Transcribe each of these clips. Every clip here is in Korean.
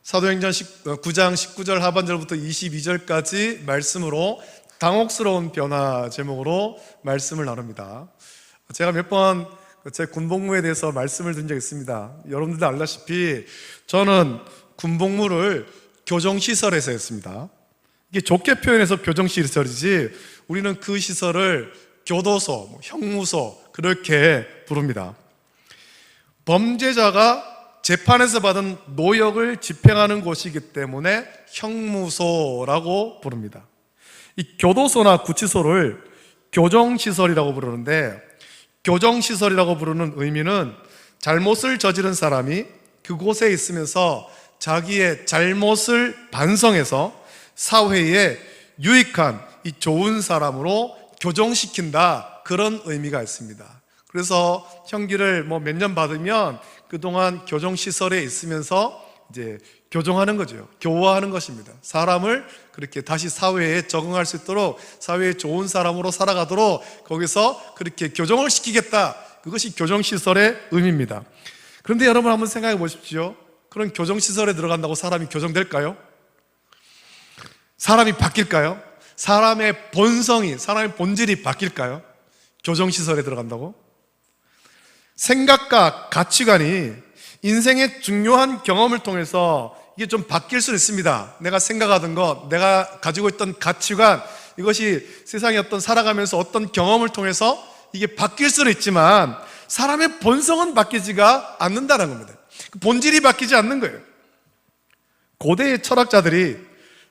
사도행전 9장 19절 하반절부터 22절까지 말씀으로 당혹스러운 변화 제목으로 말씀을 나눕니다. 제가 몇 번 제 군복무에 대해서 말씀을 드린 적이 있습니다. 여러분들도 알다시피 저는 군복무를 교정시설에서 했습니다. 이게 좋게 표현해서 교정시설이지 우리는 그 시설을 교도소, 형무소 그렇게 부릅니다. 범죄자가 재판에서 받은 노역을 집행하는 곳이기 때문에 형무소라고 부릅니다. 이 교도소나 구치소를 교정시설이라고 부르는데, 교정시설이라고 부르는 의미는 잘못을 저지른 사람이 그곳에 있으면서 자기의 잘못을 반성해서 사회에 유익한 이 좋은 사람으로 교정시킨다, 그런 의미가 있습니다. 그래서 형기를 몇 년 받으면 그동안 교정시설에 있으면서 이제 교정하는 거죠. 교화하는 것입니다. 사람을 그렇게 다시 사회에 적응할 수 있도록, 사회에 좋은 사람으로 살아가도록 거기서 그렇게 교정을 시키겠다, 그것이 교정시설의 의미입니다. 그런데 여러분 한번 생각해 보십시오. 그런 교정시설에 들어간다고 사람이 교정될까요? 사람이 바뀔까요? 사람의 본성이, 사람의 본질이 바뀔까요? 교정시설에 들어간다고? 생각과 가치관이 인생의 중요한 경험을 통해서 이게 좀 바뀔 수 있습니다. 내가 생각하던 것, 내가 가지고 있던 가치관, 이것이 세상에 살아가면서 어떤 경험을 통해서 이게 바뀔 수는 있지만 사람의 본성은 바뀌지가 않는다는 겁니다. 본질이 바뀌지 않는 거예요. 고대의 철학자들이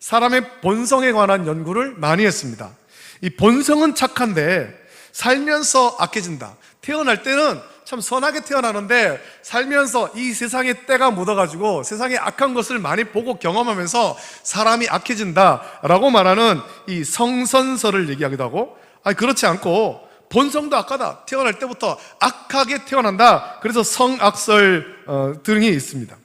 사람의 본성에 관한 연구를 많이 했습니다. 이 본성은 착한데 살면서 악해진다. 태어날 때는 참 선하게 태어나는데 살면서 이 세상에 때가 묻어가지고 세상에 악한 것을 많이 보고 경험하면서 사람이 악해진다라고 말하는 이 성선설을 얘기하기도 하고, 그렇지 않고 본성도 악하다, 태어날 때부터 악하게 태어난다, 그래서 성악설 등이 있습니다.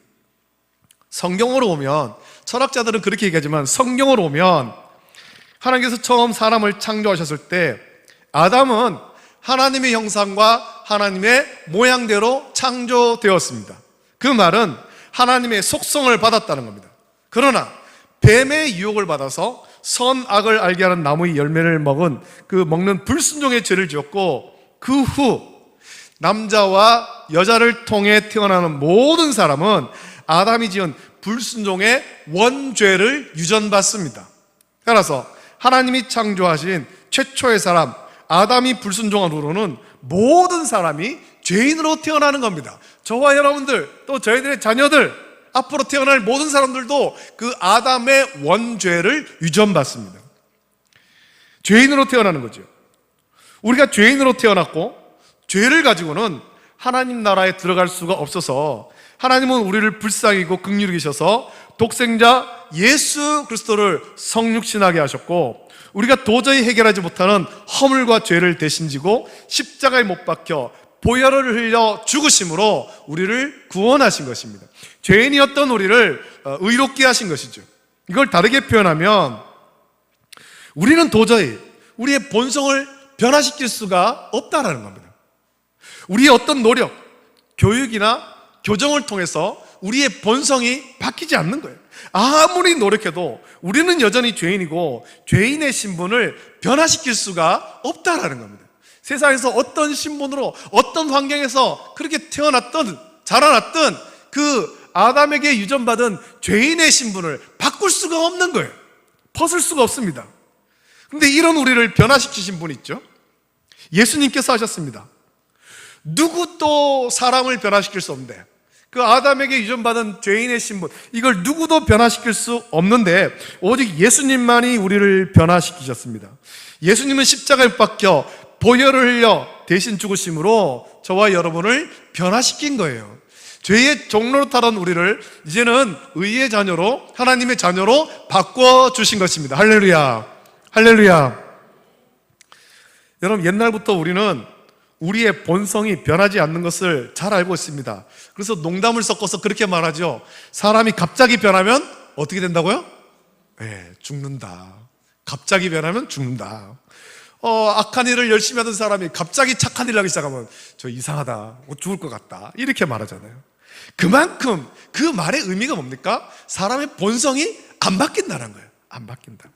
성경으로 보면, 철학자들은 그렇게 얘기하지만 성경으로 보면 하나님께서 처음 사람을 창조하셨을 때 아담은 하나님의 형상과 하나님의 모양대로 창조되었습니다. 그 말은 하나님의 속성을 받았다는 겁니다. 그러나 뱀의 유혹을 받아서 선악을 알게 하는 나무의 열매를 먹는 불순종의 죄를 지었고, 그 후 남자와 여자를 통해 태어나는 모든 사람은 아담이 지은 불순종의 원죄를 유전받습니다. 따라서 하나님이 창조하신 최초의 사람 아담이 불순종한 후로는 모든 사람이 죄인으로 태어나는 겁니다. 저와 여러분들, 또 저희들의 자녀들, 앞으로 태어날 모든 사람들도 그 아담의 원죄를 유전받습니다. 죄인으로 태어나는 거죠. 우리가 죄인으로 태어났고 죄를 가지고는 하나님 나라에 들어갈 수가 없어서 하나님은 우리를 불쌍히 여기고 긍휼히 여기셔서 독생자 예수 그리스도를 성육신하게 하셨고, 우리가 도저히 해결하지 못하는 허물과 죄를 대신 지고 십자가에 못 박혀 보혈을 흘려 죽으심으로 우리를 구원하신 것입니다. 죄인이었던 우리를 의롭게 하신 것이죠. 이걸 다르게 표현하면 우리는 도저히 우리의 본성을 변화시킬 수가 없다라는 겁니다. 우리의 어떤 노력, 교육이나 교정을 통해서 우리의 본성이 바뀌지 않는 거예요. 아무리 노력해도 우리는 여전히 죄인이고 죄인의 신분을 변화시킬 수가 없다라는 겁니다. 세상에서 어떤 신분으로 어떤 환경에서 그렇게 태어났든 자라났든 그 아담에게 유전받은 죄인의 신분을 바꿀 수가 없는 거예요. 벗을 수가 없습니다. 그런데 이런 우리를 변화시키신 분이 있죠. 예수님께서 하셨습니다. 누구도 사람을 변화시킬 수 없는데, 그 아담에게 유전받은 죄인의 신분, 이걸 누구도 변화시킬 수 없는데 오직 예수님만이 우리를 변화시키셨습니다. 예수님은 십자가에 박혀 보혈을 흘려 대신 죽으심으로 저와 여러분을 변화시킨 거예요. 죄의 종로로 타던 우리를 이제는 의의 자녀로, 하나님의 자녀로 바꿔주신 것입니다. 할렐루야, 할렐루야. 여러분, 옛날부터 우리는 우리의 본성이 변하지 않는 것을 잘 알고 있습니다. 그래서 농담을 섞어서 그렇게 말하죠. 사람이 갑자기 변하면 어떻게 된다고요? 죽는다. 갑자기 변하면 죽는다. 악한 일을 열심히 하던 사람이 갑자기 착한 일을 하기 시작하면 저 이상하다, 죽을 것 같다, 이렇게 말하잖아요. 그만큼 그 말의 의미가 뭡니까? 사람의 본성이 안 바뀐다는 거예요. 안 바뀐다.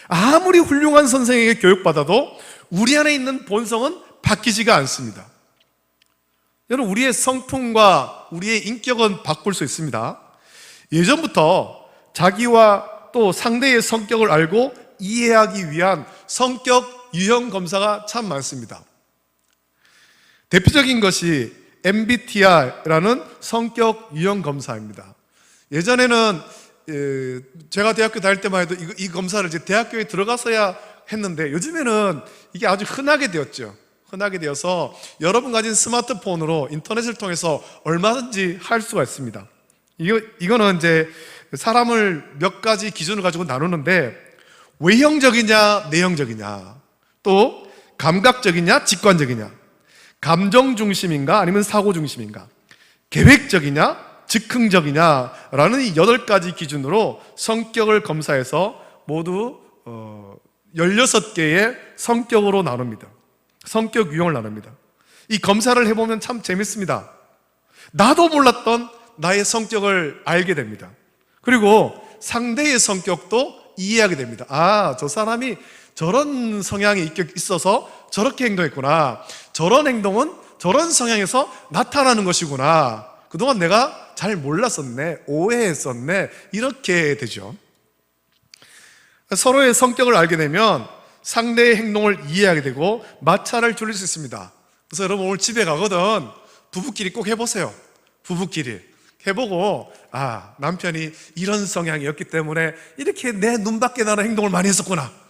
아무리 훌륭한 선생에게 교육받아도 우리 안에 있는 본성은 바뀌지가 않습니다. 여러분, 우리의 성품과 우리의 인격은 바꿀 수 있습니다. 예전부터 자기와 또 상대의 성격을 알고 이해하기 위한 성격 유형 검사가 참 많습니다. 대표적인 것이 MBTI라는 성격 유형 검사입니다. 예전에는 제가 대학교 다닐 때만 해도 이 검사를 이제 대학교에 들어가서야 했는데, 요즘에는 이게 아주 흔하게 되었죠. 흔하게 되어서 여러분 가진 스마트폰으로 인터넷을 통해서 얼마든지 할 수가 있습니다. 이거는 이제 사람을 몇 가지 기준을 가지고 나누는데, 외형적이냐 내형적이냐, 또 감각적이냐 직관적이냐, 감정 중심인가 아니면 사고 중심인가, 계획적이냐 즉흥적이냐라는 이 8가지 기준으로 성격을 검사해서 모두 16개의 성격으로 나눕니다. 성격 유형을 나눕니다. 이 검사를 해보면 참 재밌습니다. 나도 몰랐던 나의 성격을 알게 됩니다. 그리고 상대의 성격도 이해하게 됩니다. 아, 저 사람이 저런 성향이 있어서 저렇게 행동했구나. 저런 행동은 저런 성향에서 나타나는 것이구나. 그동안 내가 잘 몰랐었네, 오해했었네, 이렇게 되죠. 서로의 성격을 알게 되면 상대의 행동을 이해하게 되고 마찰을 줄일 수 있습니다. 그래서 여러분, 오늘 집에 가거든 부부끼리 꼭 해보세요. 부부끼리 해보고, 아, 남편이 이런 성향이었기 때문에 이렇게 내 눈밖에 나는 행동을 많이 했었구나.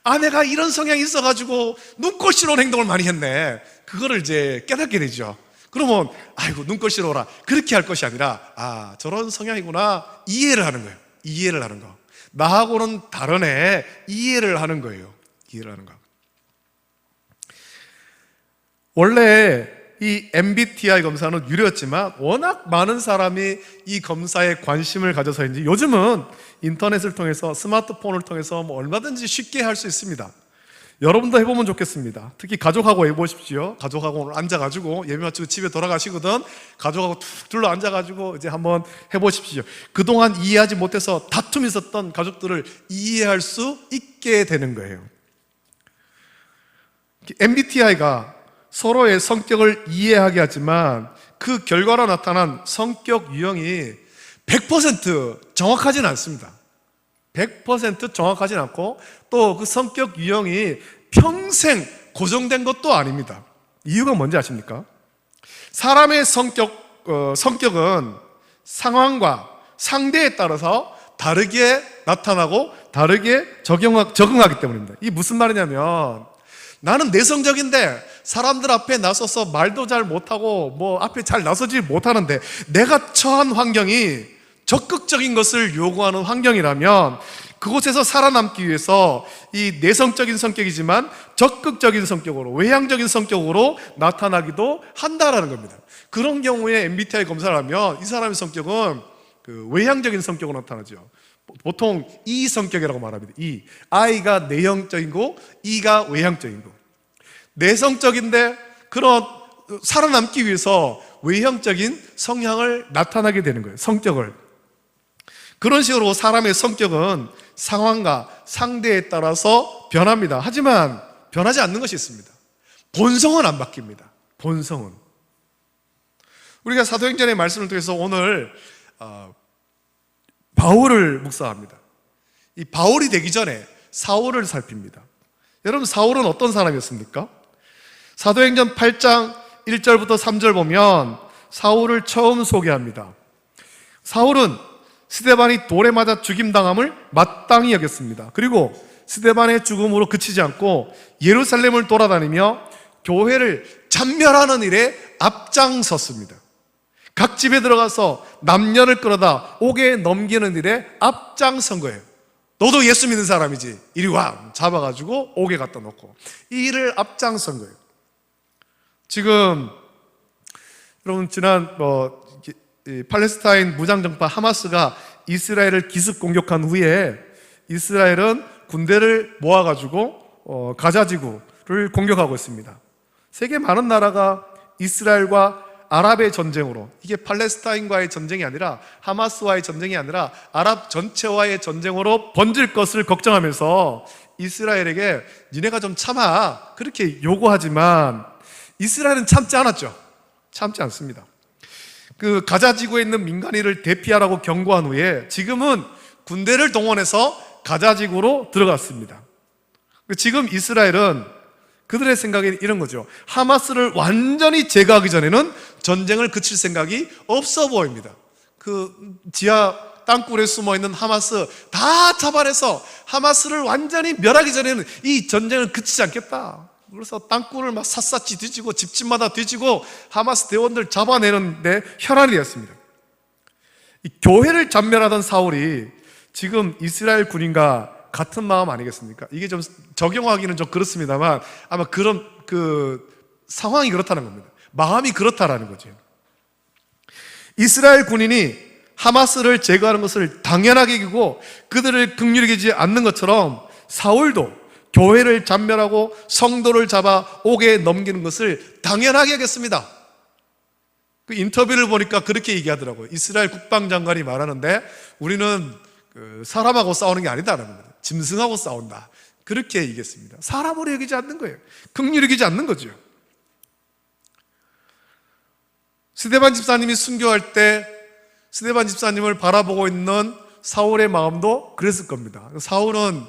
아내가 이런 성향이 있어가지고 눈꼴시러운 행동을 많이 했네. 그거를 이제 깨닫게 되죠. 그러면 아이고, 눈꼴시러워라, 그렇게 할 것이 아니라, 아, 저런 성향이구나, 이해를 하는 거예요. 이해를 하는 거. 나하고는 다르네, 이해를 하는 거예요. 이해를 하는 거. 원래 이 MBTI 검사는 유료였지만 워낙 많은 사람이 이 검사에 관심을 가져서인지 요즘은 인터넷을 통해서, 스마트폰을 통해서 얼마든지 쉽게 할 수 있습니다. 여러분도 해보면 좋겠습니다. 특히 가족하고 해보십시오. 가족하고 오늘 앉아가지고 예배 마치고 집에 돌아가시거든 가족하고 툭 둘러 앉아가지고 이제 한번 해보십시오. 그동안 이해하지 못해서 다툼이 있었던 가족들을 이해할 수 있게 되는 거예요. MBTI가 서로의 성격을 이해하게 하지만 그 결과로 나타난 성격 유형이 100% 정확하지는 않습니다. 100% 정확하진 않고, 또 그 성격 유형이 평생 고정된 것도 아닙니다. 이유가 뭔지 아십니까? 사람의 성격은 상황과 상대에 따라서 다르게 나타나고 다르게 적응하기 때문입니다. 이게 무슨 말이냐면, 나는 내성적인데 사람들 앞에 나서서 말도 잘 못하고 앞에 잘 나서지 못하는데, 내가 처한 환경이 적극적인 것을 요구하는 환경이라면 그곳에서 살아남기 위해서 이 내성적인 성격이지만 적극적인 성격으로, 외향적인 성격으로 나타나기도 한다라는 겁니다. 그런 경우에 MBTI 검사를 하면 이 사람의 성격은 그 외향적인 성격으로 나타나죠. 보통 E 성격이라고 말합니다. E. I가 내형적이고 E가 외향적이고, 내성적인데 그런 살아남기 위해서 외형적인 성향을 나타나게 되는 거예요. 성격을. 그런 식으로 사람의 성격은 상황과 상대에 따라서 변합니다. 하지만 변하지 않는 것이 있습니다. 본성은 안 바뀝니다. 본성은. 우리가 사도행전의 말씀을 통해서 오늘 바울을 묵상합니다. 이 바울이 되기 전에 사울을 살핍니다. 여러분, 사울은 어떤 사람이었습니까? 사도행전 8장 1절부터 3절 보면 사울을 처음 소개합니다. 사울은 스데반이 돌에 맞아 죽임당함을 마땅히 여겼습니다. 그리고 스데반의 죽음으로 그치지 않고 예루살렘을 돌아다니며 교회를 잔멸하는 일에 앞장섰습니다. 각 집에 들어가서 남녀를 끌어다 옥에 넘기는 일에 앞장선 거예요. 너도 예수 믿는 사람이지, 이리 와, 잡아가지고 옥에 갖다 놓고 이 일을 앞장선 거예요. 지금 여러분, 지난 팔레스타인 무장정파 하마스가 이스라엘을 기습 공격한 후에 이스라엘은 군대를 모아가지고 가자지구를 공격하고 있습니다. 세계 많은 나라가 이스라엘과 아랍의 전쟁으로, 이게 팔레스타인과의 전쟁이 아니라 하마스와의 전쟁이 아니라 아랍 전체와의 전쟁으로 번질 것을 걱정하면서 이스라엘에게 니네가 좀 참아, 그렇게 요구하지만 이스라엘은 참지 않았죠. 참지 않습니다. 그 가자 지구에 있는 민간인을 대피하라고 경고한 후에 지금은 군대를 동원해서 가자 지구로 들어갔습니다. 지금 이스라엘은 그들의 생각이 이런 거죠. 하마스를 완전히 제거하기 전에는 전쟁을 그칠 생각이 없어 보입니다. 그 지하 땅굴에 숨어있는 하마스 다 잡아내서 하마스를 완전히 멸하기 전에는 이 전쟁을 그치지 않겠다. 그래서 땅굴을 막 샅샅이 뒤지고 집집마다 뒤지고 하마스 대원들 잡아내는데 혈안이 되었습니다. 이 교회를 전멸하던 사울이 지금 이스라엘 군인과 같은 마음 아니겠습니까? 이게 좀 적용하기는 좀 그렇습니다만 아마 그런 상황이 그렇다는 겁니다. 마음이 그렇다라는 거죠. 이스라엘 군인이 하마스를 제거하는 것을 당연하게 여기고 그들을 긍휼히 여기지 않는 것처럼 사울도 교회를 잔멸하고 성도를 잡아 옥에 넘기는 것을 당연하게 여겼습니다. 그 인터뷰를 보니까 그렇게 얘기하더라고요. 이스라엘 국방장관이 말하는데 우리는 사람하고 싸우는 게 아니다라는 겁니다. 짐승하고 싸운다. 그렇게 얘기했습니다. 사람으로 여기지 않는 거예요. 긍휼히 여기지 않는 거죠. 스데반 집사님이 순교할 때 스데반 집사님을 바라보고 있는 사울의 마음도 그랬을 겁니다. 사울은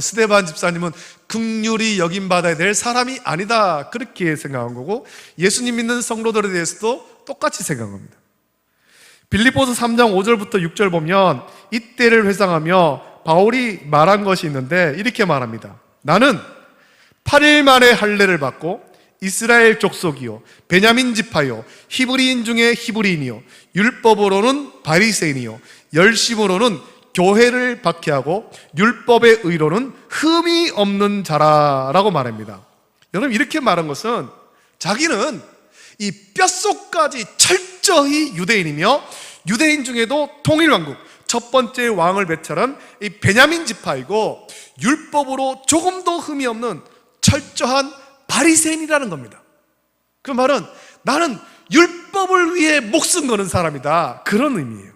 스데반 집사님은 긍휼히 여김 받아야 될 사람이 아니다, 그렇게 생각한 거고, 예수님 믿는 성도들에 대해서도 똑같이 생각한 겁니다. 빌립보서 3장 5절부터 6절 보면 이때를 회상하며 바울이 말한 것이 있는데 이렇게 말합니다. 나는 8일 만에 할례를 받고 이스라엘 족속이요 베냐민 지파요 히브리인 중에 히브리인이요 율법으로는 바리새인이요 열심으로는 교회를 박해하고 율법의 의로는 흠이 없는 자라라고 말합니다. 여러분, 이렇게 말한 것은 자기는 이 뼛속까지 철저히 유대인이며 유대인 중에도 통일왕국 첫 번째 왕을 배출한 이 베냐민 지파이고 율법으로 조금도 흠이 없는 철저한 바리새인이라는 겁니다. 그 말은 나는 율법을 위해 목숨 거는 사람이다, 그런 의미예요.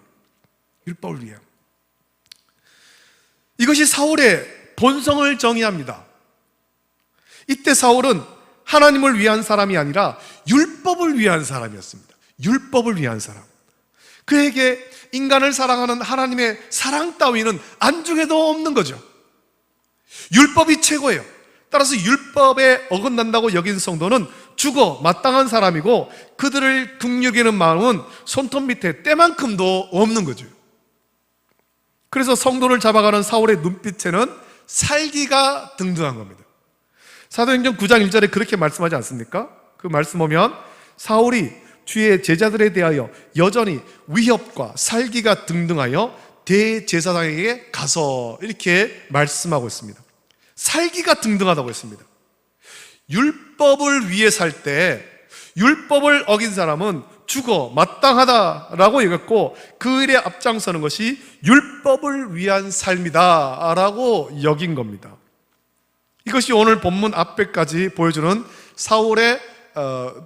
율법을 위해. 이것이 사울의 본성을 정의합니다. 이때 사울은 하나님을 위한 사람이 아니라 율법을 위한 사람이었습니다. 율법을 위한 사람. 그에게 인간을 사랑하는 하나님의 사랑 따위는 안중에도 없는 거죠. 율법이 최고예요. 따라서 율법에 어긋난다고 여긴 성도는 죽어 마땅한 사람이고 그들을 긍휼히 여기는 마음은 손톱 밑에 때만큼도 없는 거죠. 그래서 성도를 잡아가는 사울의 눈빛에는 살기가 등등한 겁니다. 사도행전 9장 1절에 그렇게 말씀하지 않습니까? 그 말씀 보면 사울이 주의 제자들에 대하여 여전히 위협과 살기가 등등하여 대제사장에게 가서 이렇게 말씀하고 있습니다. 살기가 등등하다고 했습니다. 율법을 위해 살 때 율법을 어긴 사람은 죽어 마땅하다라고 여겼고 그 일에 앞장서는 것이 율법을 위한 삶이다라고 여긴 겁니다. 이것이 오늘 본문 앞에까지 보여주는 사울의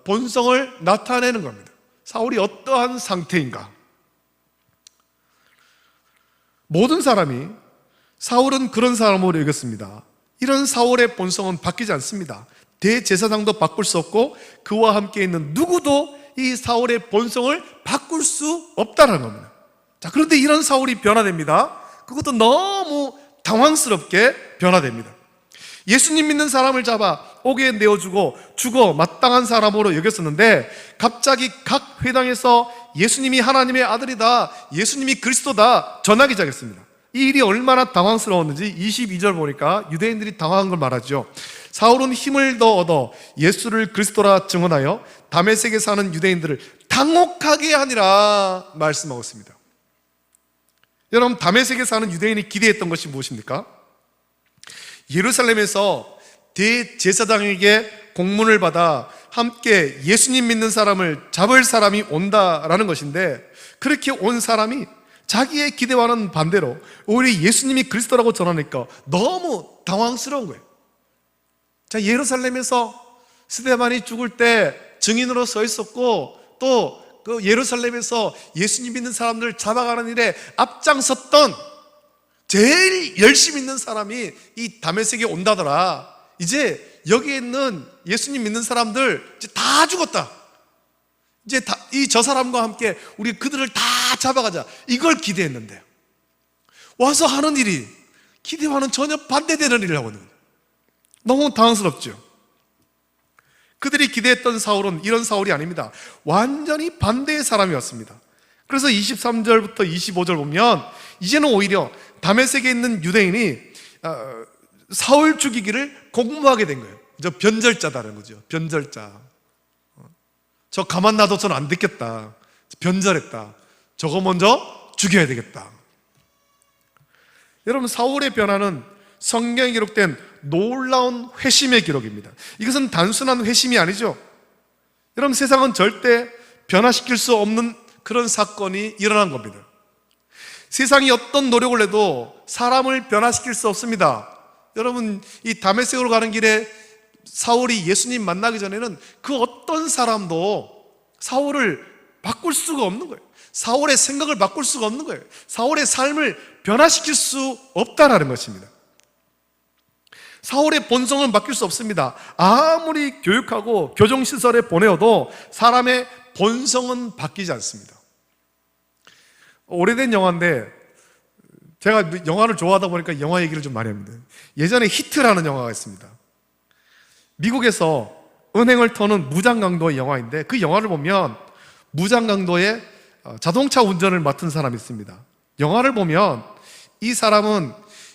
본성을 나타내는 겁니다. 사울이 어떠한 상태인가? 모든 사람이 사울은 그런 사람으로 여겼습니다. 이런 사울의 본성은 바뀌지 않습니다. 대제사장도 바꿀 수 없고 그와 함께 있는 누구도 이 사울의 본성을 바꿀 수 없다는 겁니다. 자, 그런데 이런 사울이 변화됩니다. 그것도 너무 당황스럽게 변화됩니다. 예수님 믿는 사람을 잡아 옥에 내어주고 죽어 마땅한 사람으로 여겼었는데 갑자기 각 회당에서 예수님이 하나님의 아들이다, 예수님이 그리스도다 전하기 시작했습니다. 이 일이 얼마나 당황스러웠는지 22절 보니까 유대인들이 당황한 걸 말하죠. 사울은 힘을 더 얻어 예수를 그리스도라 증언하여 다메섹에 사는 유대인들을 당혹하게 하니라 말씀하고 있습니다. 여러분, 다메섹에 사는 유대인이 기대했던 것이 무엇입니까? 예루살렘에서 대제사장에게 공문을 받아 함께 예수님 믿는 사람을 잡을 사람이 온다라는 것인데, 그렇게 온 사람이 자기의 기대와는 반대로 오히려 예수님이 그리스도라고 전하니까 너무 당황스러운 거예요. 자, 예루살렘에서 스데반이 죽을 때 증인으로 서 있었고 또 그 예루살렘에서 예수님 믿는 사람들 잡아가는 일에 앞장섰던 제일 열심히 있는 사람이 이 다메섹에 온다더라. 이제 여기에 있는 예수님 믿는 사람들 이제 다 죽었다. 이제 저 사람과 함께 우리 그들을 다 잡아가자. 이걸 기대했는데 와서 하는 일이 기대와는 전혀 반대되는 일을 하고 있는 거예요. 너무 당황스럽죠. 그들이 기대했던 사울은 이런 사울이 아닙니다. 완전히 반대의 사람이었습니다. 그래서 23절부터 25절 보면 이제는 오히려 다메섹에 있는 유대인이 사울 죽이기를 공모하게 된 거예요. 저 변절자다는 거죠. 변절자. 저 가만 놔둬서는 안 됐겠다. 변절했다. 저거 먼저 죽여야 되겠다. 여러분, 사울의 변화는 성경에 기록된 놀라운 회심의 기록입니다. 이것은 단순한 회심이 아니죠. 여러분, 세상은 절대 변화시킬 수 없는 그런 사건이 일어난 겁니다. 세상이 어떤 노력을 해도 사람을 변화시킬 수 없습니다. 여러분, 이 다메섹으로 가는 길에 사울이 예수님 만나기 전에는 그 어떤 사람도 사울을 바꿀 수가 없는 거예요. 사울의 생각을 바꿀 수가 없는 거예요. 사울의 삶을 변화시킬 수 없다라는 것입니다. 사울의 본성은 바뀔 수 없습니다. 아무리 교육하고 교정시설에 보내어도 사람의 본성은 바뀌지 않습니다. 오래된 영화인데 제가 영화를 좋아하다 보니까 영화 얘기를 좀 많이 합니다. 예전에 히트라는 영화가 있습니다. 미국에서 은행을 터는 무장강도의 영화인데 그 영화를 보면 무장강도의 자동차 운전을 맡은 사람이 있습니다. 영화를 보면 이 사람은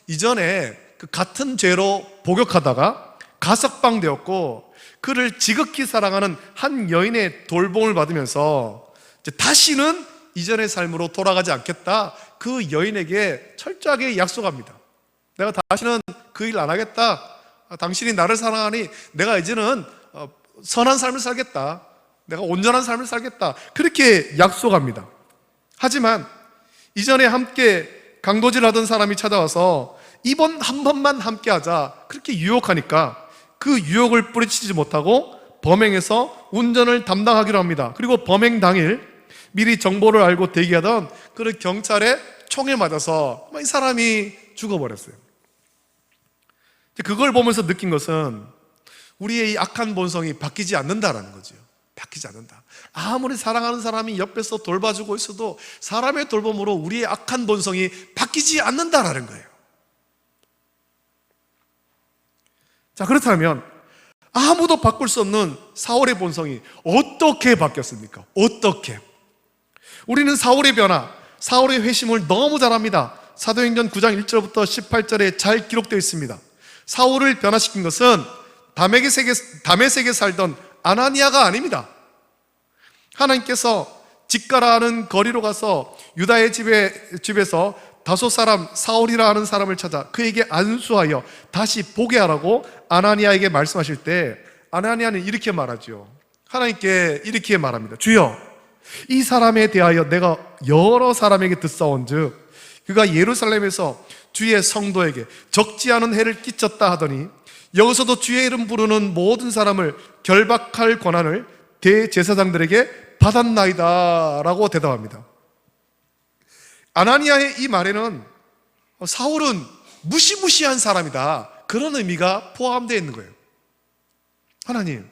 이전에 그 같은 죄로 복역하다가 가석방되었고 그를 지극히 사랑하는 한 여인의 돌봄을 받으면서 이제 다시는 이전의 삶으로 돌아가지 않겠다. 그 여인에게 철저하게 약속합니다. 내가 다시는 그 일 안 하겠다. 당신이 나를 사랑하니 내가 이제는 선한 삶을 살겠다. 내가 온전한 삶을 살겠다. 그렇게 약속합니다. 하지만 이전에 함께 강도질하던 사람이 찾아와서 이번 한 번만 함께 하자. 그렇게 유혹하니까 그 유혹을 뿌리치지 못하고 범행해서 운전을 담당하기로 합니다. 그리고 범행 당일 미리 정보를 알고 대기하던 그를 경찰에 총에 맞아서 이 사람이 죽어버렸어요. 그걸 보면서 느낀 것은 우리의 이 악한 본성이 바뀌지 않는다라는 거죠. 바뀌지 않는다. 아무리 사랑하는 사람이 옆에서 돌봐주고 있어도 사람의 돌봄으로 우리의 악한 본성이 바뀌지 않는다라는 거예요. 자, 그렇다면 아무도 바꿀 수 없는 사울의 본성이 어떻게 바뀌었습니까? 어떻게? 우리는 사울의 변화, 사울의 회심을 너무 잘 압니다. 사도행전 9장 1절부터 18절에 잘 기록되어 있습니다. 사울을 변화시킨 것은 다메섹에 살던 아나니아가 아닙니다. 하나님께서 직가라는 거리로 가서 유다의 집에서 다소 사람 사울이라 하는 사람을 찾아 그에게 안수하여 다시 보게 하라고 아나니아에게 말씀하실 때 아나니아는 이렇게 말하죠. 하나님께 이렇게 말합니다. 주여, 이 사람에 대하여 내가 여러 사람에게 듣사온즉 그가 예루살렘에서 주의 성도에게 적지 않은 해를 끼쳤다 하더니 여기서도 주의 이름 부르는 모든 사람을 결박할 권한을 대제사장들에게 받았나이다 라고 대답합니다. 아나니아의 이 말에는 사울은 무시무시한 사람이다, 그런 의미가 포함되어 있는 거예요. 하나님,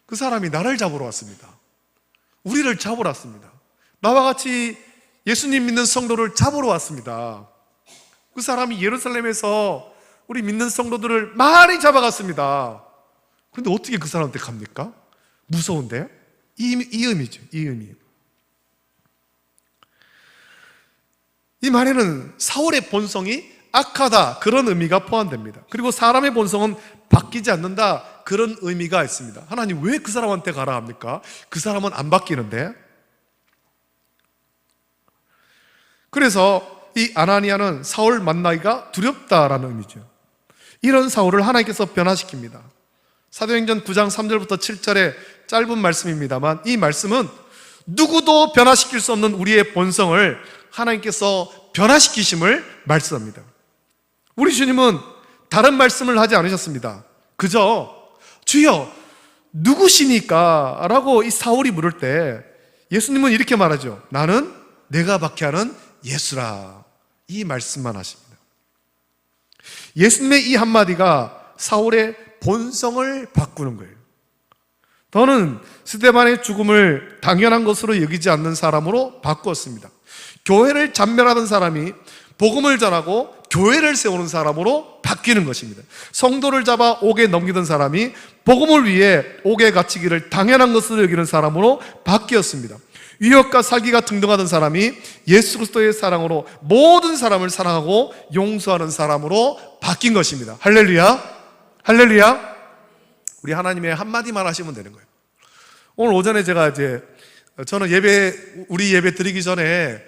그 사람이 나를 잡으러 왔습니다. 우리를 잡으러 왔습니다. 나와 같이 예수님 믿는 성도를 잡으러 왔습니다. 그 사람이 예루살렘에서 우리 믿는 성도들을 많이 잡아갔습니다. 그런데 어떻게 그 사람한테 갑니까? 무서운데요? 이 의미죠. 이 의미. 이 말에는 사울의 본성이 악하다, 그런 의미가 포함됩니다. 그리고 사람의 본성은 바뀌지 않는다, 그런 의미가 있습니다. 하나님, 왜 그 사람한테 가라 합니까? 그 사람은 안 바뀌는데. 그래서 이 아나니아는 사울 만나기가 두렵다라는 의미죠. 이런 사울을 하나님께서 변화시킵니다. 사도행전 9장 3절부터 7절의 짧은 말씀입니다만 이 말씀은 누구도 변화시킬 수 없는 우리의 본성을 하나님께서 변화시키심을 말씀합니다. 우리 주님은 다른 말씀을 하지 않으셨습니다. 그저 주여, 누구시니까? 라고 이 사울이 물을 때 예수님은 이렇게 말하죠. 나는 내가 박해하는 예수라. 이 말씀만 하십니다. 예수님의 이 한마디가 사울의 본성을 바꾸는 거예요. 너는 스데반의 죽음을 당연한 것으로 여기지 않는 사람으로 바꾸었습니다. 교회를 잔멸하던 사람이 복음을 전하고 교회를 세우는 사람으로 바뀌는 것입니다. 성도를 잡아 옥에 넘기던 사람이 복음을 위해 옥에 갇히기를 당연한 것으로 여기는 사람으로 바뀌었습니다. 위협과 살기가 등등하던 사람이 예수 그리스도의 사랑으로 모든 사람을 사랑하고 용서하는 사람으로 바뀐 것입니다. 할렐루야! 할렐루야! 우리 하나님의 한마디만 하시면 되는 거예요. 오늘 오전에 제가 저는 우리 예배 드리기 전에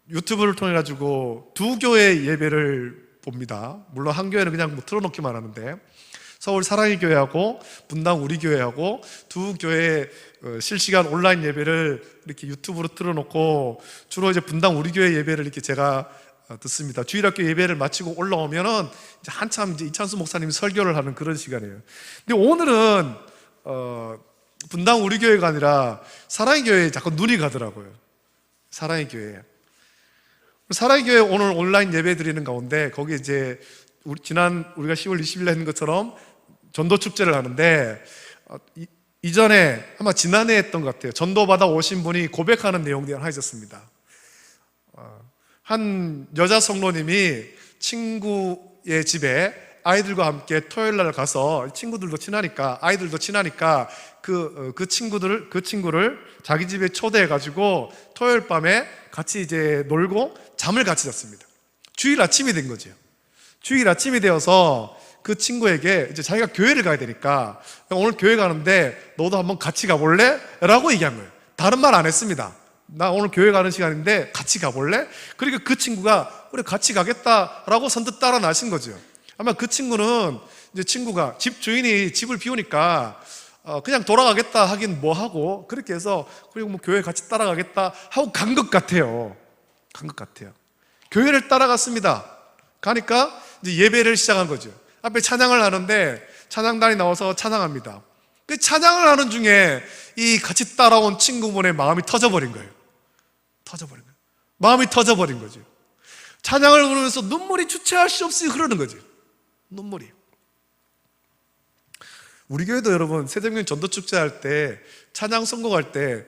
유튜브를 통해 가지고 두 교회 예배를 봅니다. 물론 한 교회는 그냥 틀어놓기만 하는데, 서울 사랑의 교회하고 분당 우리 교회하고 두 교회 실시간 온라인 예배를 이렇게 유튜브로 틀어놓고, 주로 분당 우리 교회 예배를 이렇게 제가 듣습니다. 주일학교 예배를 마치고 올라오면은 한참 이찬수 목사님이 설교를 하는 그런 시간이에요. 근데 오늘은 분당 우리 교회가 아니라 사랑의 교회에 자꾸 눈이 가더라고요. 사랑의 교회. 사랑의 교회 오늘 온라인 예배 드리는 가운데, 거기 우리가 10월 20일에 했는 것처럼 전도 축제를 하는데, 이전에 아마 지난해 했던 것 같아요. 전도받아 오신 분이 고백하는 내용들이 하나 있었습니다. 한 여자 성로님이 친구의 집에 아이들과 함께 토요일 날 가서, 친구들도 친하니까, 아이들도 친하니까 그 친구를 자기 집에 초대해가지고 토요일 밤에 같이 놀고 잠을 같이 잤습니다. 주일 아침이 된 거죠. 주일 아침이 되어서 그 친구에게 자기가 교회를 가야 되니까, 오늘 교회 가는데 너도 한번 같이 가볼래? 라고 얘기한 거예요. 다른 말 안 했습니다. 나 오늘 교회 가는 시간인데 같이 가볼래? 그러니까 그 친구가 그래 같이 가겠다라고 선뜻 따라 나신 거죠. 아마 그 친구는 친구가 집 주인이 집을 비우니까 그냥 돌아가겠다 하긴 뭐하고, 그렇게 해서 그리고 교회 같이 따라가겠다 하고 간 것 같아요. 간 것 같아요. 교회를 따라갔습니다. 가니까 예배를 시작한 거죠. 앞에 찬양을 하는데 찬양단이 나와서 찬양합니다. 그 찬양을 하는 중에 이 같이 따라온 친구분의 마음이 터져버린 거예요. 마음이 터져버린 거죠. 찬양을 부르면서 눈물이 주체할 수 없이 흐르는 거죠. 눈물이. 우리 교회도 여러분, 새정년 전도축제 할 때, 찬양 선곡할 때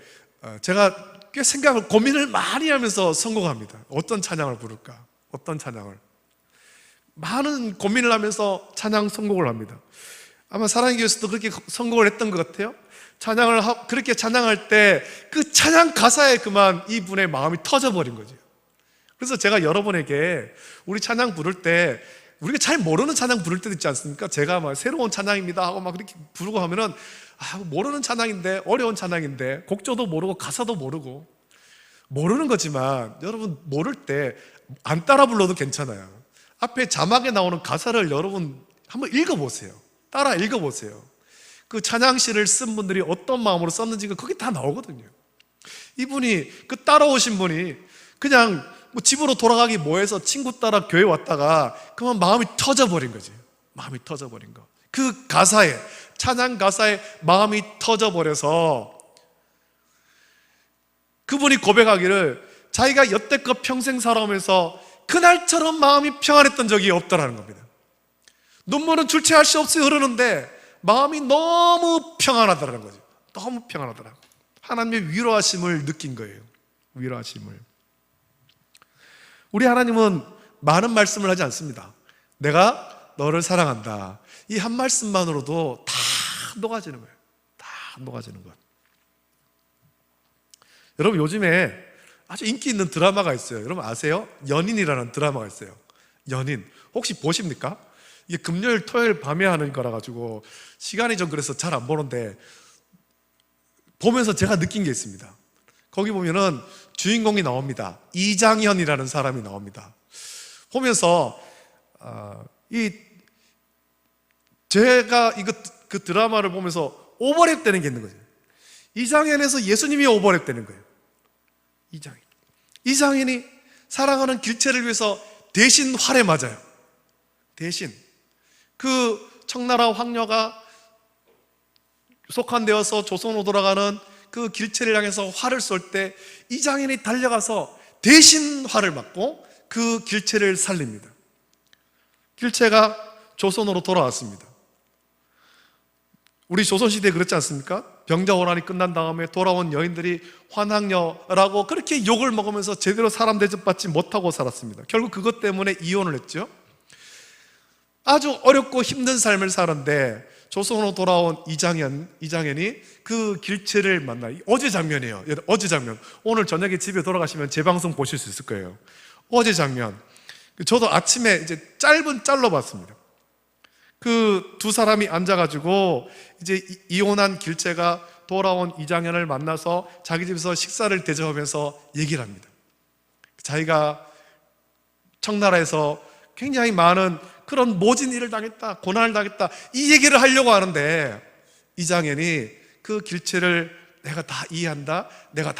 제가 꽤 고민을 많이 하면서 선곡합니다. 어떤 찬양을 부를까? 어떤 찬양을. 많은 고민을 하면서 찬양 선곡을 합니다. 아마 사랑의 교회에서도 그렇게 선곡을 했던 것 같아요. 그렇게 찬양할 때 그 찬양 가사에 그만 이분의 마음이 터져버린 거죠. 그래서 제가 여러분에게 우리 찬양 부를 때, 우리가 잘 모르는 찬양 부를 때도 있지 않습니까? 제가 막 새로운 찬양입니다 하고 막 그렇게 부르고 하면은, 모르는 찬양인데, 어려운 찬양인데, 곡조도 모르고 가사도 모르고 모르는 거지만, 여러분 모를 때 안 따라 불러도 괜찮아요. 앞에 자막에 나오는 가사를 여러분 한번 읽어보세요. 따라 읽어보세요. 그 찬양시를 쓴 분들이 어떤 마음으로 썼는지가 거기 다 나오거든요. 이분이, 따라오신 분이 그냥 집으로 돌아가기 뭐해서 친구 따라 교회 왔다가 그만 마음이 터져버린 거지. 마음이 터져버린 거. 그 가사에, 찬양 가사에 마음이 터져버려서 그분이 고백하기를 자기가 여태껏 평생 살아오면서 그날처럼 마음이 평안했던 적이 없다라는 겁니다. 눈물은 주체할 수 없이 흐르는데 마음이 너무 평안하다라는 거죠. 너무 평안하더라. 하나님의 위로하심을 느낀 거예요. 위로하심을. 우리 하나님은 많은 말씀을 하지 않습니다. 내가 너를 사랑한다. 이 한 말씀만으로도 다 녹아지는 거예요. 다 녹아지는 것. 여러분, 요즘에 아주 인기 있는 드라마가 있어요. 여러분 아세요? 연인이라는 드라마가 있어요. 연인. 혹시 보십니까? 이게 금요일, 토요일 밤에 하는 거라 가지고 시간이 좀 그래서 잘 안 보는데, 보면서 제가 느낀 게 있습니다. 거기 보면은 주인공이 나옵니다. 이장현이라는 사람이 나옵니다. 보면서 제가 그 드라마를 보면서 오버랩 되는 게 있는 거죠. 이장현에서 예수님이 오버랩 되는 거예요. 이장현이 사랑하는 길채를 위해서 대신 활에 맞아요. 대신 그 청나라 황녀가 속한되어서 조선으로 돌아가는 그 길체를 향해서 활을 쏠 때 이장현이 달려가서 대신 활을 맞고 그 길체를 살립니다. 길체가 조선으로 돌아왔습니다. 우리 조선시대에 그렇지 않습니까? 병자호란이 끝난 다음에 돌아온 여인들이 환학녀라고 그렇게 욕을 먹으면서 제대로 사람 대접받지 못하고 살았습니다. 결국 그것 때문에 이혼을 했죠. 아주 어렵고 힘든 삶을 사는데 조선으로 돌아온 이장현이 그 길체를 만나. 어제 장면이에요. 어제 장면. 오늘 저녁에 집에 돌아가시면 재방송 보실 수 있을 거예요. 어제 장면. 저도 아침에 이제 짧은 짤로 봤습니다. 그 두 사람이 앉아가지고 이제 이혼한 길체가 돌아온 이장현을 만나서 자기 집에서 식사를 대접하면서 얘기를 합니다. 자기가 청나라에서 굉장히 많은 그런 모진 일을 당했다, 고난을 당했다, 이 얘기를 하려고 하는데 이장현이 그 길체를 내가 다 이해한다, 내가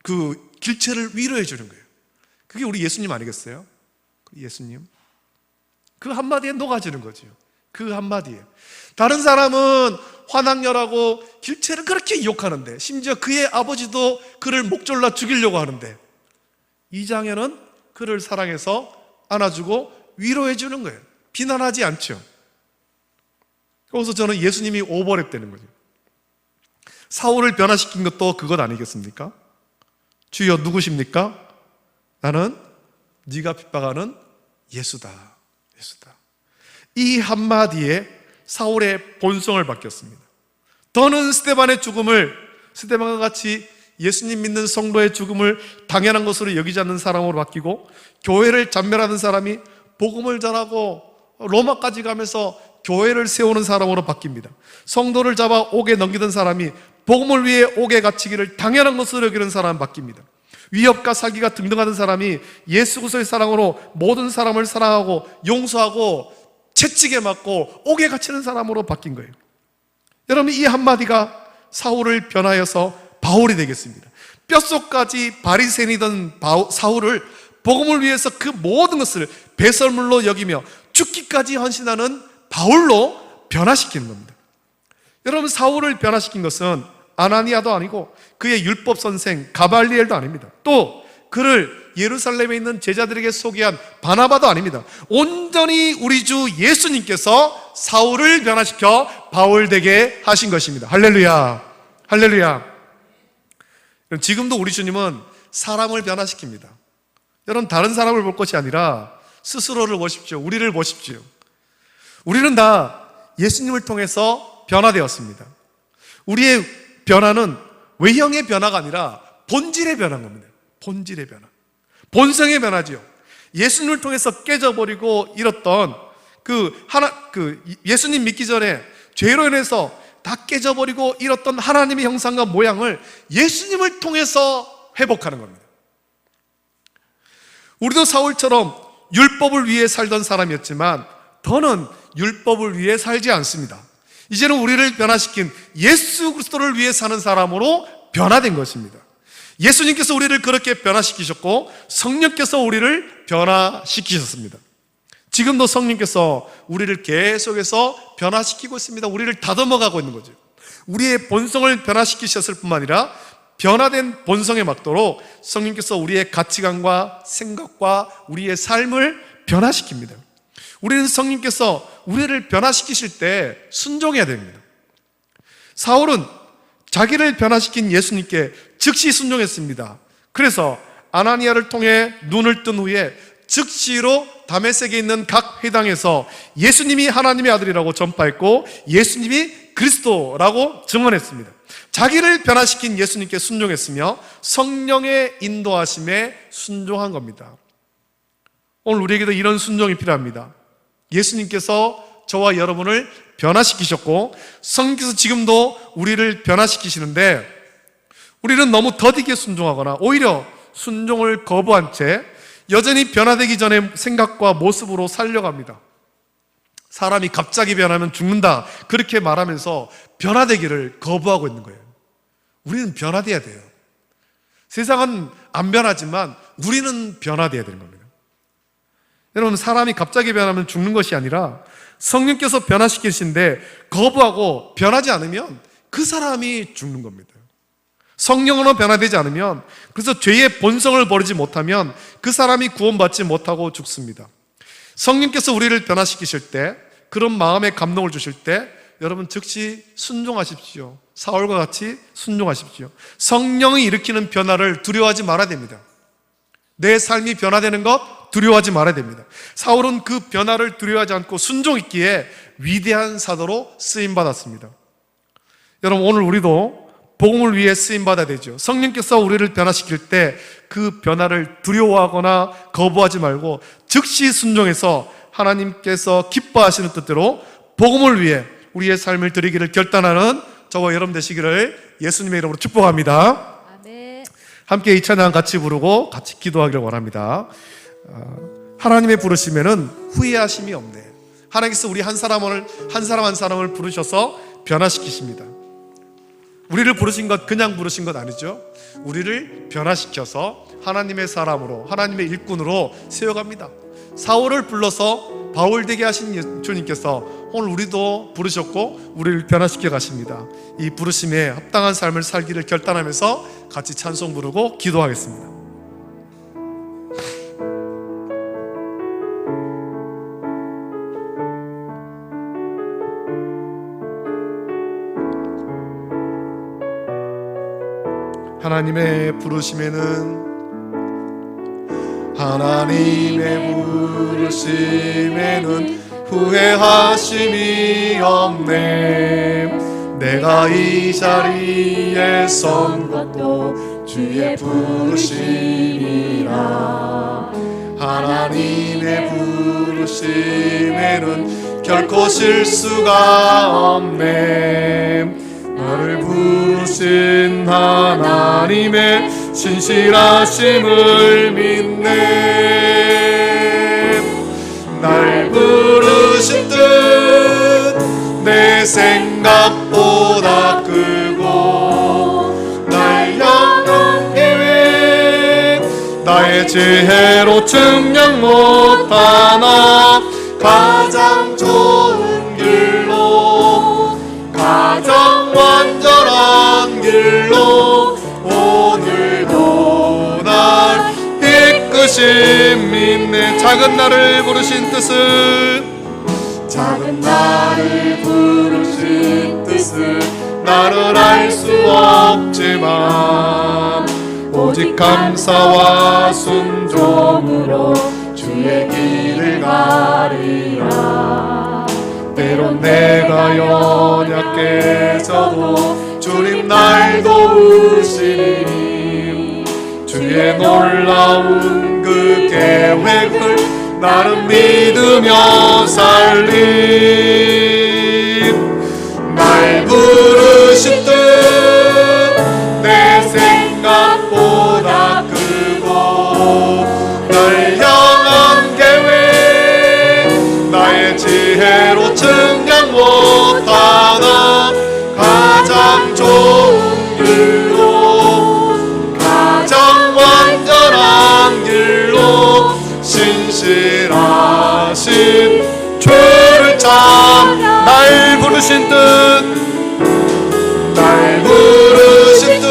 그 길체를 위로해 주는 거예요. 그게 우리 예수님 아니겠어요? 예수님. 그 한마디에 녹아지는 거죠. 그 한마디에. 다른 사람은 환학녀라고 길체를 그렇게 욕하는데, 심지어 그의 아버지도 그를 목졸라 죽이려고 하는데, 이장현은 그를 사랑해서 안아주고 위로해 주는 거예요. 비난하지 않죠. 그래서 저는 예수님이 오버랩되는 거죠. 사울을 변화시킨 것도 그것 아니겠습니까? 주여 누구십니까? 나는 네가 핍박하는 예수다. 이 한마디에 사울의 본성을 바뀌었습니다. 더는 스데반과 같이 예수님 믿는 성도의 죽음을 당연한 것으로 여기지 않는 사람으로 바뀌고, 교회를 잔멸하는 사람이 복음을 전하고 로마까지 가면서 교회를 세우는 사람으로 바뀝니다. 성도를 잡아 옥에 넘기던 사람이 복음을 위해 옥에 갇히기를 당연한 것으로 여기는 사람 바뀝니다. 위협과 사기가 등등하던 사람이 예수 그리스도의 사랑으로 모든 사람을 사랑하고 용서하고 채찍에 맞고 옥에 갇히는 사람으로 바뀐 거예요. 여러분, 이 한마디가 사울을 변하여서 바울이 되겠습니다. 뼛속까지 바리새인이던 사울을 복음을 위해서 그 모든 것을 배설물로 여기며 죽기까지 헌신하는 바울로 변화시키는 겁니다. 여러분, 사울을 변화시킨 것은 아나니아도 아니고 그의 율법 선생 가발리엘도 아닙니다. 또 그를 예루살렘에 있는 제자들에게 소개한 바나바도 아닙니다. 온전히 우리 주 예수님께서 사울을 변화시켜 바울 되게 하신 것입니다. 할렐루야, 할렐루야. 지금도 우리 주님은 사람을 변화시킵니다. 여러분, 다른 사람을 볼 것이 아니라 스스로를 보십시오. 우리를 보십시오. 우리는 다 예수님을 통해서 변화되었습니다. 우리의 변화는 외형의 변화가 아니라 본질의 변화인 겁니다. 본질의 변화, 본성의 변화지요. 예수님을 통해서 깨져버리고 잃었던 예수님 믿기 전에 죄로 인해서 다 깨져버리고 잃었던 하나님의 형상과 모양을 예수님을 통해서 회복하는 겁니다. 우리도 사울처럼 율법을 위해 살던 사람이었지만 더는 율법을 위해 살지 않습니다. 이제는 우리를 변화시킨 예수 그리스도를 위해 사는 사람으로 변화된 것입니다. 예수님께서 우리를 그렇게 변화시키셨고 성령께서 우리를 변화시키셨습니다. 지금도 성령께서 우리를 계속해서 변화시키고 있습니다. 우리를 다듬어가고 있는 거죠. 우리의 본성을 변화시키셨을 뿐만 아니라 변화된 본성에 맞도록 성령께서 우리의 가치관과 생각과 우리의 삶을 변화시킵니다. 우리는 성령께서 우리를 변화시키실 때 순종해야 됩니다. 사울은 자기를 변화시킨 예수님께 즉시 순종했습니다. 그래서 아나니아를 통해 눈을 뜬 후에 즉시로 다메섹에 있는 각 회당에서 예수님이 하나님의 아들이라고 전파했고 예수님이 그리스도라고 증언했습니다. 자기를 변화시킨 예수님께 순종했으며 성령의 인도하심에 순종한 겁니다. 오늘 우리에게도 이런 순종이 필요합니다. 예수님께서 저와 여러분을 변화시키셨고 성령께서 지금도 우리를 변화시키시는데 우리는 너무 더디게 순종하거나 오히려 순종을 거부한 채 여전히 변화되기 전에 생각과 모습으로 살려갑니다. 사람이 갑자기 변하면 죽는다 그렇게 말하면서 변화되기를 거부하고 있는 거예요. 우리는 변화돼야 돼요. 세상은 안 변하지만 우리는 변화돼야 되는 겁니다. 여러분, 사람이 갑자기 변하면 죽는 것이 아니라 성령께서 변화시키신데 거부하고 변하지 않으면 그 사람이 죽는 겁니다. 성령으로 변화되지 않으면, 그래서 죄의 본성을 버리지 못하면 그 사람이 구원받지 못하고 죽습니다. 성령께서 우리를 변화시키실 때, 그런 마음의 감동을 주실 때 여러분 즉시 순종하십시오. 사울과 같이 순종하십시오. 성령이 일으키는 변화를 두려워하지 말아야 됩니다. 내 삶이 변화되는 것 두려워하지 말아야 됩니다. 사울은 그 변화를 두려워하지 않고 순종했기에 위대한 사도로 쓰임받았습니다. 여러분, 오늘 우리도 복음을 위해 쓰임받아야 되죠. 성령께서 우리를 변화시킬 때 그 변화를 두려워하거나 거부하지 말고 즉시 순종해서 하나님께서 기뻐하시는 뜻대로 복음을 위해 우리의 삶을 드리기를 결단하는 저와 여러분 되시기를 예수님의 이름으로 축복합니다. 아멘. 함께 이 찬양 같이 부르고 같이 기도하기를 원합니다. 하나님의 부르심에는 후회하심이 없네. 하나님께서 우리 한 사람 한 사람을 부르셔서 변화시키십니다. 우리를 부르신 것 그냥 부르신 것 아니죠. 우리를 변화시켜서 하나님의 사람으로, 하나님의 일꾼으로 세워갑니다. 사울을 불러서 바울 되게 하신 주님께서 오늘 우리도 부르셨고 우리를 변화시켜 가십니다. 이 부르심에 합당한 삶을 살기를 결단하면서 같이 찬송 부르고 기도하겠습니다. 하나님의 부르심에는 후회하심이 없네. 내가 이 자리에 선 것도 주의 부르심이라. 하나님의 부르심에는 결코 실수가 없네. 나를 부르신 하나님의 신실하심을 믿네. 날 부르신 뜻 내 생각보다 크고 날 향한 계획 나의 지혜로 측량 못하나 가장 좋은 길로 가장 완전한 길로 오늘도 날 이끄심 믿네. 작은 나를 부르신 뜻은 작은 나를 부르신 뜻은 나를 알 수 없지만 오직 감사와 순종으로 주의 길을 가리라. 때론 내가 연약해져도 주님 날 도우시니 주의 놀라운 그 계획을 나는 믿으며 살림. 날 부르신 뜻 내 생각보다 크고 날 향한 계획 나의 지혜로 측량 못하나 가장 좋은 길로 가장 완전한 길로 신실하신 주를 찬양. 날 부르신 뜻 날 부르신 뜻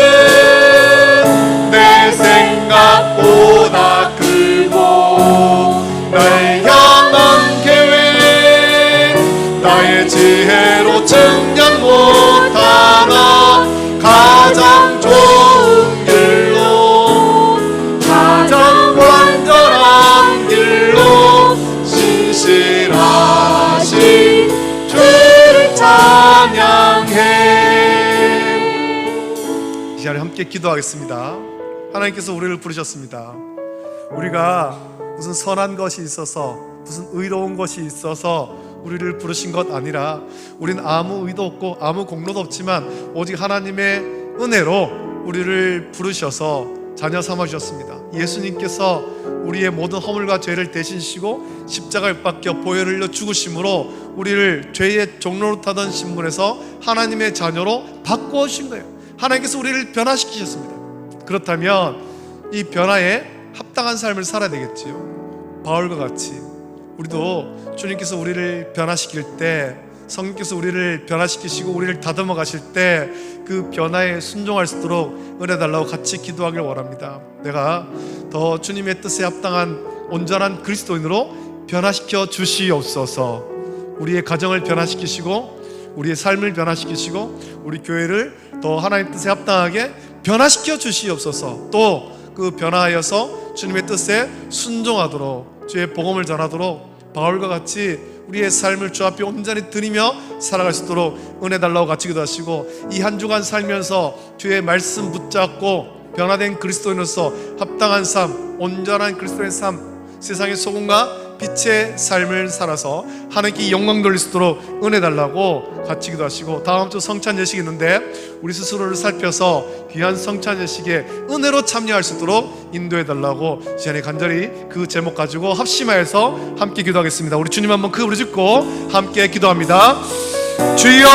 내 생각보다 크고 날 향한 계획 나의 지혜로 측량 못하나 가장 좋은 길로 가장 완전한 길로 신실하신 주를 찬양해. 이 시간에 함께 기도하겠습니다. 하나님께서 우리를 부르셨습니다. 우리가 무슨 선한 것이 있어서 무슨 의로운 것이 있어서 우리를 부르신 것 아니라 우린 아무 의도 없고 아무 공로도 없지만 오직 하나님의 은혜로 우리를 부르셔서 자녀 삼아주셨습니다. 예수님께서 우리의 모든 허물과 죄를 대신 지시고 십자가에 박혀 보혈을 흘려 죽으심으로 우리를 죄의 종로로 타던 신분에서 하나님의 자녀로 바꾸어 주신 거예요. 하나님께서 우리를 변화시키셨습니다. 그렇다면 이 변화에 합당한 삶을 살아야 되겠지요. 바울과 같이 우리도 주님께서 우리를 변화시킬 때, 성령께서 우리를 변화시키시고 우리를 다듬어 가실 때 그 변화에 순종할 수 있도록 은혜 달라고 같이 기도하길 원합니다. 내가 더 주님의 뜻에 합당한 온전한 그리스도인으로 변화시켜 주시옵소서. 우리의 가정을 변화시키시고 우리의 삶을 변화시키시고 우리 교회를 더 하나님 뜻에 합당하게 변화시켜 주시옵소서. 또 그 변화하여서 주님의 뜻에 순종하도록, 주의 복음을 전하도록 바울과 같이 우리의 삶을 주 앞에 온전히 드리며 살아갈 수 있도록 은혜 달라고 같이 기도하시고, 이 한 주간 살면서 주의 말씀 붙잡고 변화된 그리스도인으로서 합당한 삶, 온전한 그리스도의 삶, 세상의 소금과 빛의 삶을 살아서 하나님께 영광 돌릴 수 있도록 은혜 달라고 같이 기도하시고, 다음 주 성찬 예식이 있는데 우리 스스로를 살펴서 귀한 성찬 예식에 은혜로 참여할 수 있도록 인도해 달라고 시간에 간절히 그 제목 가지고 합심하여서 함께 기도하겠습니다. 우리 주님 한번 그 부르짖고 함께 기도합니다. 주여,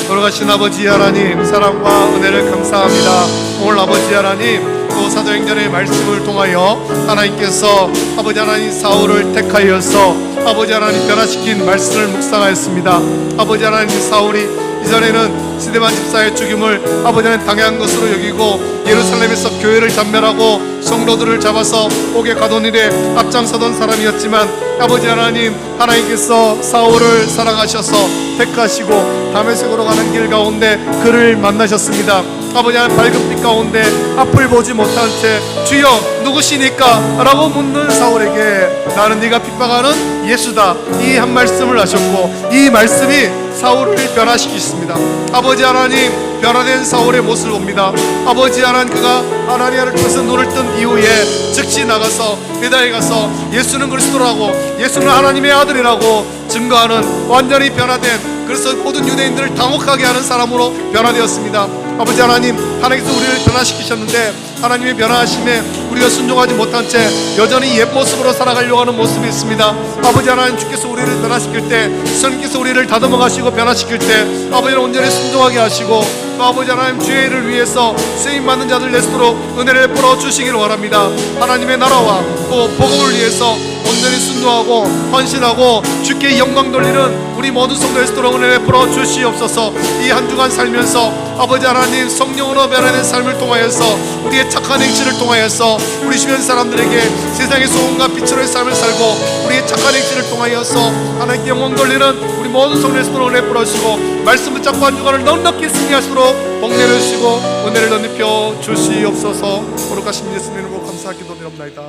돌아가신 아버지 하나님, 사랑과 은혜를 감사합니다. 오늘 아버지 하나님, 또 사도행전의 말씀을 통하여 하나님께서 아버지 하나님 사울을 택하여서 아버지 하나님 변화시킨 말씀을 묵상하였습니다. 아버지 하나님, 사울이 이전에는 스데반 집사의 죽임을 아버지 하나님 당한 것으로 여기고 예루살렘에서 교회를 전멸하고 성도들을 잡아서 옥에 가둔 일에 앞장서던 사람이었지만, 아버지 하나님, 하나님께서 사울을 사랑하셔서 택하시고 다메섹으로 가는 길 가운데 그를 만나셨습니다. 아버지 하나님, 밝은 빛 가운데 앞을 보지 못한 채 주여 누구시니까? 라고 묻는 사울에게 나는 네가 핍박하는 예수다, 이 한 말씀을 하셨고, 이 말씀이 사울을 변화시키십니다. 아버지 하나님, 변화된 사울의 모습을 봅니다. 아버지 하나님, 그가 아나니아를 통해서 눈을 뜬 이후에 즉시 나가서 베다에 가서 예수는 그리스도라고, 예수는 하나님의 아들이라고 증거하는 완전히 변화된, 그래서 모든 유대인들을 당혹하게 하는 사람으로 변화되었습니다. 아버지 하나님, 하나님께서 우리를 변화시키셨는데 하나님의 변화하심에 우리가 순종하지 못한 채 여전히 옛 모습으로 살아가려고 하는 모습이 있습니다. 아버지 하나님, 주께서 우리를 변화시킬 때, 성령께서 우리를 다듬어 가시고 변화시킬 때 아버지는 온전히 순종하게 하시고, 또 아버지 하나님, 주의 일을 위해서 쓰임받는 자들 내수록 은혜를 베풀어 주시기를 원합니다. 하나님의 나라와 또 복음을 위해서 온전히 순종하고 헌신하고 주께 영광 돌리는 우리 모든 성도의 수도록 은혜를 베풀어 주시옵소서. 이 한 주간 살면서 아버지 하나님, 성령으로 변화된 삶을 통하여서 우리의 착한 행실을 통하여서 우리 주변 사람들에게 세상의 소금과 빛으로의 삶을 살고, 우리의 착한 행실을 통하여서 하나님께 영광 돌리는 우리 모든 성도의 수도록 은혜를 베풀어 주시고, 말씀 붙잡고 한 주간을 넉넉히 승리하시도록 복내를 주시고 은혜를 덧입혀 주시옵소서. 거룩하신 예수님 이름으로 감사하게 기도드립니다.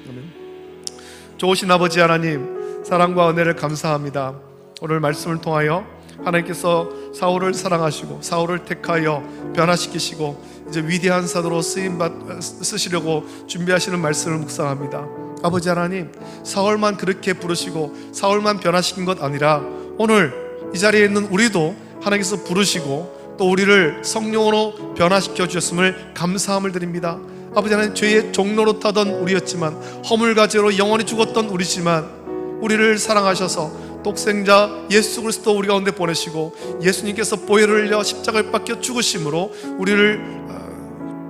아멘. 좋으신 아버지 하나님, 사랑과 은혜를 감사합니다. 오늘 말씀을 통하여 하나님께서 사울을 사랑하시고 사울을 택하여 변화시키시고 이제 위대한 사도로 쓰시려고 준비하시는 말씀을 묵상합니다. 아버지 하나님, 사울만 그렇게 부르시고 사울만 변화시킨 것 아니라 오늘 이 자리에 있는 우리도 하나님께서 부르시고 또 우리를 성령으로 변화시켜 주셨음을 감사함을 드립니다. 아버지 하나님, 죄의 종로로 타던 우리였지만, 허물과죄로 영원히 죽었던 우리지만 우리를 사랑하셔서 독생자 예수 그리스도 우리 가운데 보내시고, 예수님께서 보혈을 흘려 십자가에 박혀 죽으심으로 우리를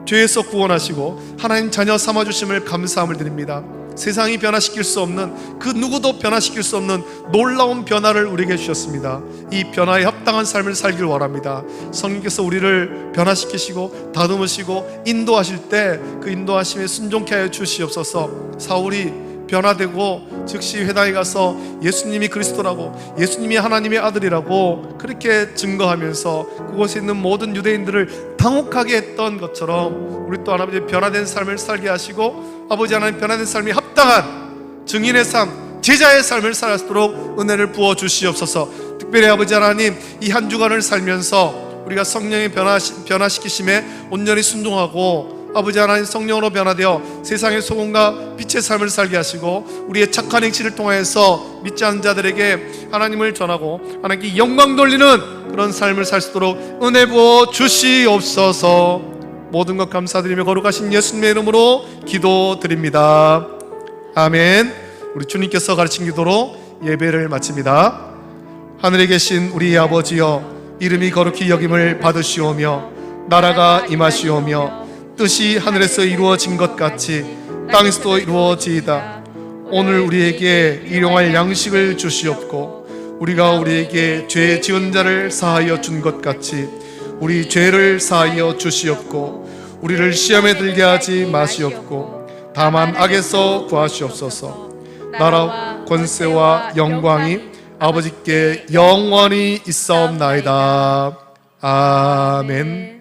죄에서 구원하시고 하나님 자녀 삼아주심을 감사함을 드립니다. 세상이 변화시킬 수 없는, 그 누구도 변화시킬 수 없는 놀라운 변화를 우리에게 주셨습니다. 이 변화에 합당한 삶을 살길 원합니다. 성령께서 우리를 변화시키시고 다듬으시고 인도하실 때 그 인도하심에 순종케 하여 주시옵소서. 사울이 변화되고 즉시 회당에 가서 예수님이 그리스도라고, 예수님이 하나님의 아들이라고 그렇게 증거하면서 그곳에 있는 모든 유대인들을 당혹하게 했던 것처럼 우리 또 하나님의 변화된 삶을 살게 하시고, 아버지 하나님, 변화된 삶이 합당한 증인의 삶, 제자의 삶을 살았도록 은혜를 부어 주시옵소서. 특별히 아버지 하나님, 이 한 주간을 살면서 우리가 성령의 변화시키심에 온전히 순종하고 아버지 하나님, 성령으로 변화되어 세상의 소금과 빛의 삶을 살게 하시고 우리의 착한 행실을 통하여서 믿지 않는 자들에게 하나님을 전하고 하나님께 영광 돌리는 그런 삶을 살 수 있도록 은혜 부어 주시옵소서. 모든 것 감사드리며 거룩하신 예수님의 이름으로 기도드립니다. 아멘. 우리 주님께서 가르친 기도로 예배를 마칩니다. 하늘에 계신 우리 아버지여, 이름이 거룩히 여김을 받으시오며 나라가 임하시오며 뜻이 하늘에서 이루어진 것 같이 땅에서도 이루어지이다. 오늘 우리에게 일용할 양식을 주시옵고 우리가 우리에게 죄 지은 자를 사하여 준 것 같이 우리 죄를 사하여 주시옵고 우리를 시험에 들게 하지 마시옵고 다만 악에서 구하시옵소서. 나라와 권세와 영광이 아버지께 영원히 있사옵나이다. 아멘.